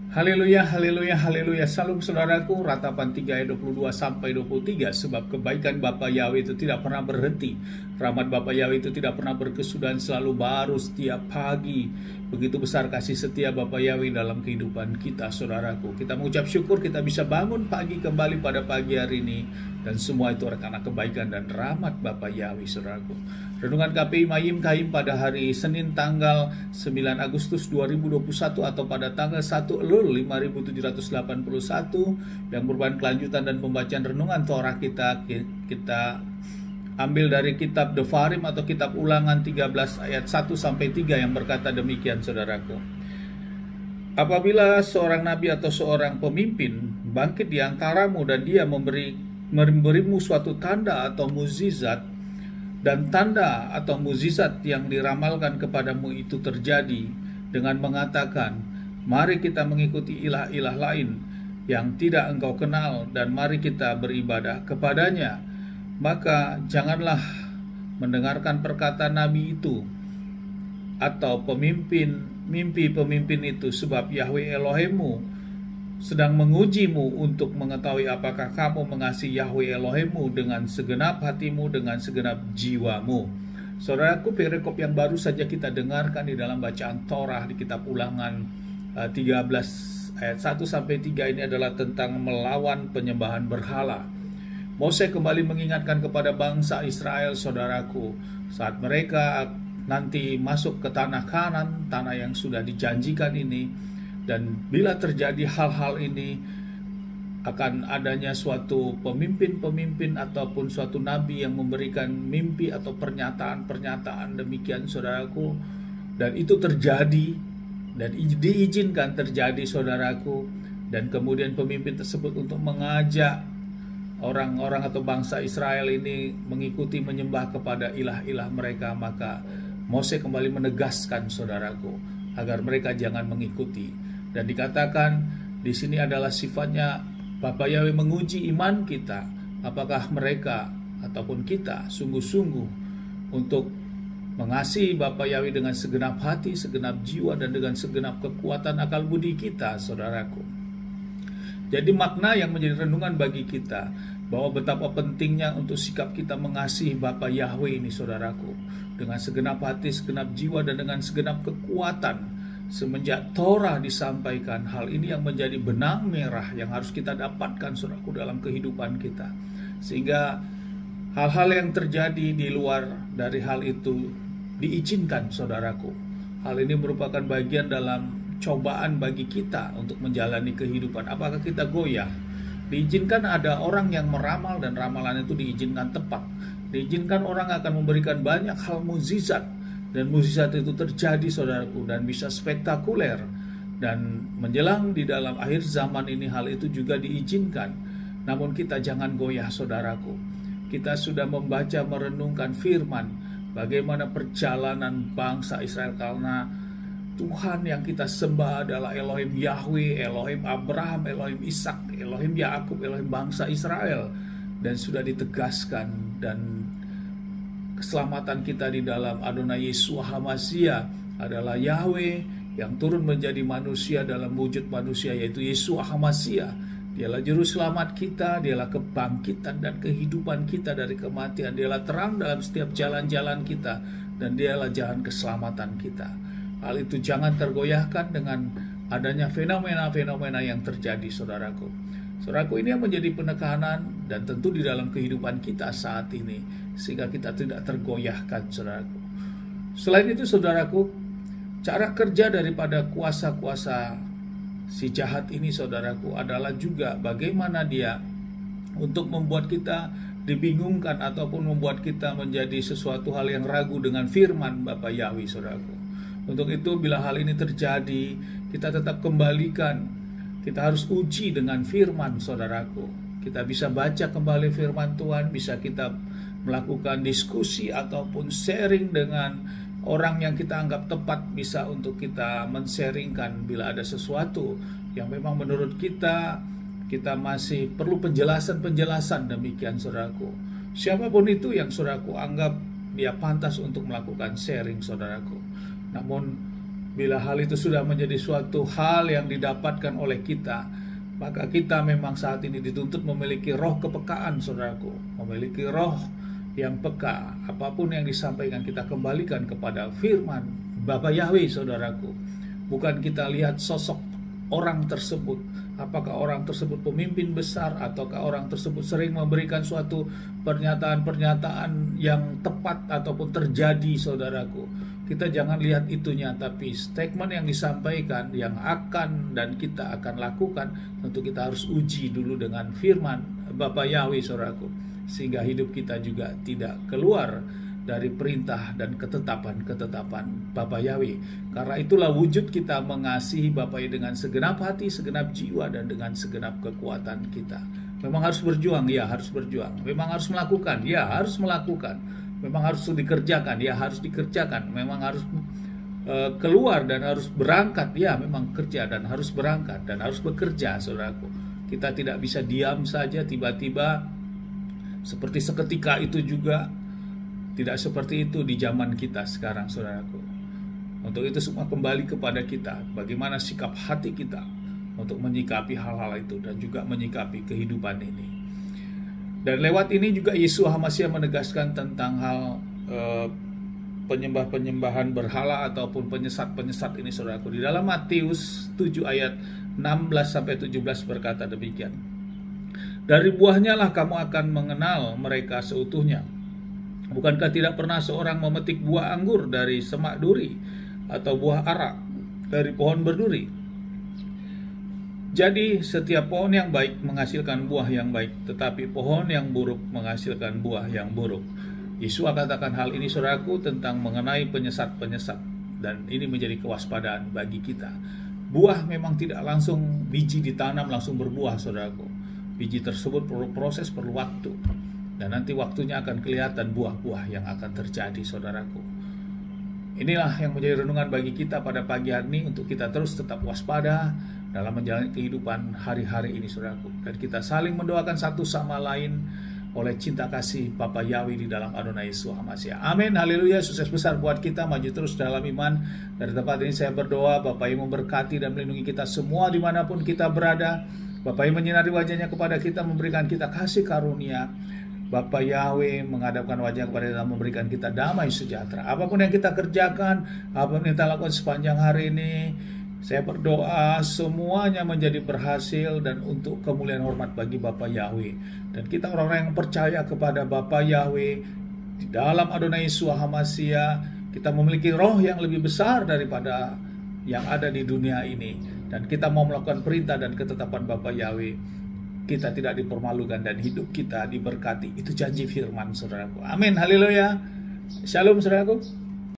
Haleluya, haleluya, haleluya. Salam saudaraku, ratapan 3 ayat 22 sampai 23. Sebab kebaikan Bapa Yahweh itu tidak pernah berhenti. Rahmat Bapa Yahweh itu tidak pernah berkesudahan, selalu baru setiap pagi. Begitu besar kasih setia Bapa Yahweh dalam kehidupan kita, saudaraku. Kita mengucap syukur kita bisa bangun pagi kembali pada pagi hari ini. Dan semua itu karena kebaikan dan rahmat Bapa Yahweh, saudaraku. Renungan KPI Mayim Kahim pada hari Senin tanggal 9 Agustus 2021 atau pada tanggal 1 Elul 5781 yang merupakan kelanjutan dan pembacaan renungan Torah kita ambil dari kitab Devarim atau kitab Ulangan 13 ayat 1 sampai 3 yang berkata demikian, saudaraku. Apabila seorang nabi atau seorang pemimpin bangkit di antaramu dan dia memberimu suatu tanda atau mukjizat, dan tanda atau mukjizat yang diramalkan kepadamu itu terjadi dengan mengatakan, mari kita mengikuti ilah-ilah lain yang tidak engkau kenal dan mari kita beribadah kepadanya, maka janganlah mendengarkan perkataan nabi itu atau mimpi pemimpin itu, sebab Yahweh Elohimmu sedang mengujimu untuk mengetahui apakah kamu mengasihi Yahweh Elohimmu dengan segenap hatimu, dengan segenap jiwamu. Saudaraku, perikop yang baru saja kita dengarkan di dalam bacaan Torah di kitab Ulangan 13 ayat 1 sampai 3 ini adalah tentang melawan penyembahan berhala. Mose kembali mengingatkan kepada bangsa Israel, saudaraku, saat mereka nanti masuk ke tanah Kanan, tanah yang sudah dijanjikan ini. Dan bila terjadi hal-hal ini, akan adanya suatu pemimpin ataupun suatu nabi yang memberikan mimpi atau pernyataan-pernyataan demikian, saudaraku. Dan itu terjadi dan diizinkan terjadi, saudaraku. Dan kemudian pemimpin tersebut untuk mengajak orang-orang atau bangsa Israel ini mengikuti menyembah kepada ilah-ilah mereka. Maka Mose kembali menegaskan, saudaraku, agar mereka jangan mengikuti. Dan dikatakan di sini adalah sifatnya Bapa Yahweh menguji iman kita, apakah mereka ataupun kita sungguh-sungguh untuk mengasihi Bapa Yahweh dengan segenap hati, segenap jiwa, dan dengan segenap kekuatan akal budi kita, saudaraku. Jadi makna yang menjadi renungan bagi kita bahwa betapa pentingnya untuk sikap kita mengasihi Bapa Yahweh ini, saudaraku, dengan segenap hati, segenap jiwa, dan dengan segenap kekuatan. Semenjak Torah disampaikan, hal ini yang menjadi benang merah yang harus kita dapatkan, saudaraku, dalam kehidupan kita. Sehingga hal-hal yang terjadi di luar dari hal itu diizinkan, saudaraku. Hal ini merupakan bagian dalam cobaan bagi kita untuk menjalani kehidupan. Apakah kita goyah? Diizinkan ada orang yang meramal dan ramalan itu diizinkan tepat. Diizinkan orang akan memberikan banyak hal mukjizat. Dan mukjizat itu terjadi, saudaraku, dan bisa spektakuler. Dan menjelang di dalam akhir zaman ini hal itu juga diizinkan. Namun kita jangan goyah, saudaraku. Kita sudah membaca, merenungkan firman bagaimana perjalanan bangsa Israel, karena Tuhan yang kita sembah adalah Elohim Yahweh, Elohim Abraham, Elohim Ishak, Elohim Yakub, Elohim bangsa Israel. Dan sudah ditegaskan, dan keselamatan kita di dalam Adonai Yeshua HaMashiach adalah Yahweh yang turun menjadi manusia dalam wujud manusia, yaitu Yeshua HaMashiach. Dialah juru selamat kita, dialah kebangkitan dan kehidupan kita dari kematian, dialah terang dalam setiap jalan-jalan kita, dan dialah jalan keselamatan kita. Hal itu jangan tergoyahkan dengan adanya fenomena-fenomena yang terjadi, saudaraku. Saudaraku, ini yang menjadi penekanan dan tentu di dalam kehidupan kita saat ini, sehingga kita tidak tergoyahkan, saudaraku. Selain itu, saudaraku, cara kerja daripada kuasa-kuasa si jahat ini, saudaraku, adalah juga bagaimana dia untuk membuat kita dibingungkan ataupun membuat kita menjadi sesuatu hal yang ragu dengan firman Bapa Yahweh, saudaraku. Untuk itu, bila hal ini terjadi, kita tetap kembalikan. Kita harus uji dengan firman, saudaraku. Kita bisa baca kembali firman Tuhan, bisa kita melakukan diskusi ataupun sharing dengan orang yang kita anggap tepat, bisa untuk kita men-sharingkan bila ada sesuatu yang memang menurut kita masih perlu penjelasan-penjelasan demikian, saudaraku. Siapapun itu yang saudaraku anggap dia pantas untuk melakukan sharing, saudaraku. Namun Bila hal itu sudah menjadi suatu hal yang didapatkan oleh kita, maka kita memang saat ini dituntut memiliki roh kepekaan, saudaraku. Memiliki roh yang peka. Apapun yang disampaikan kita kembalikan kepada firman Bapa Yahweh, saudaraku. Bukan kita lihat sosok orang tersebut, apakah orang tersebut pemimpin besar, ataukah orang tersebut sering memberikan suatu pernyataan-pernyataan yang tepat ataupun terjadi, saudaraku. Kita jangan lihat itunya, tapi statement yang disampaikan yang akan dan kita akan lakukan, tentu kita harus uji dulu dengan firman Bapa Yahweh, saudaraku, sehingga hidup kita juga tidak keluar dari perintah dan ketetapan-ketetapan Bapa Yahweh. Karena itulah wujud kita mengasihi Bapa Yahweh dengan segenap hati, segenap jiwa, dan dengan segenap kekuatan kita. Memang harus berjuang, ya harus berjuang. Memang harus melakukan, ya harus melakukan. Memang harus dikerjakan, ya harus dikerjakan. Memang harus keluar dan harus berangkat, ya memang kerja dan harus berangkat dan harus bekerja, saudaraku. Kita tidak bisa diam saja tiba-tiba seperti seketika itu juga. Tidak seperti itu di zaman kita sekarang, saudaraku. Untuk itu semua kembali kepada kita, bagaimana sikap hati kita untuk menyikapi hal-hal itu dan juga menyikapi kehidupan ini. Dan lewat ini juga Yeshua HaMashiach menegaskan tentang hal penyembah-penyembahan berhala ataupun penyesat-penyesat ini, saudaraku. Di dalam Matius 7 ayat 16-17 berkata demikian. Dari buahnya lah kamu akan mengenal mereka seutuhnya. Bukankah tidak pernah seorang memetik buah anggur dari semak duri atau buah ara dari pohon berduri? Jadi setiap pohon yang baik menghasilkan buah yang baik, tetapi pohon yang buruk menghasilkan buah yang buruk. Yesus katakan hal ini, saudaraku, tentang mengenai penyesat-penyesat, dan ini menjadi kewaspadaan bagi kita. Buah memang tidak langsung biji ditanam langsung berbuah, saudaraku. Biji tersebut perlu proses, perlu waktu. Dan nanti waktunya akan kelihatan buah-buah yang akan terjadi, saudaraku. Inilah yang menjadi renungan bagi kita pada pagi hari ini, untuk kita terus tetap waspada dalam menjalani kehidupan hari-hari ini, saudaraku. Dan kita saling mendoakan satu sama lain oleh cinta kasih Bapa Yahweh di dalam Adonai Yeshua HaMashiach. Amin, haleluya. Sukses besar buat kita, maju terus dalam iman. Dari tempat ini saya berdoa, Bapa yang memberkati dan melindungi kita semua dimanapun kita berada. Bapa yang menyinari wajahnya kepada kita, memberikan kita kasih karunia. Bapa Yahweh menghadapkan wajah kepada kita, memberikan kita damai sejahtera. Apapun yang kita kerjakan, apapun yang kita lakukan sepanjang hari ini, saya berdoa semuanya menjadi berhasil dan untuk kemuliaan hormat bagi Bapa Yahweh. Dan kita orang-orang yang percaya kepada Bapa Yahweh di dalam Adonai Yeshua HaMashiach, kita memiliki roh yang lebih besar daripada yang ada di dunia ini. Dan kita mau melakukan perintah dan ketetapan Bapa Yahweh. Kita tidak dipermalukan dan hidup kita diberkati. Itu janji firman, saudaraku. Amin, haleluya. Shalom, saudaraku.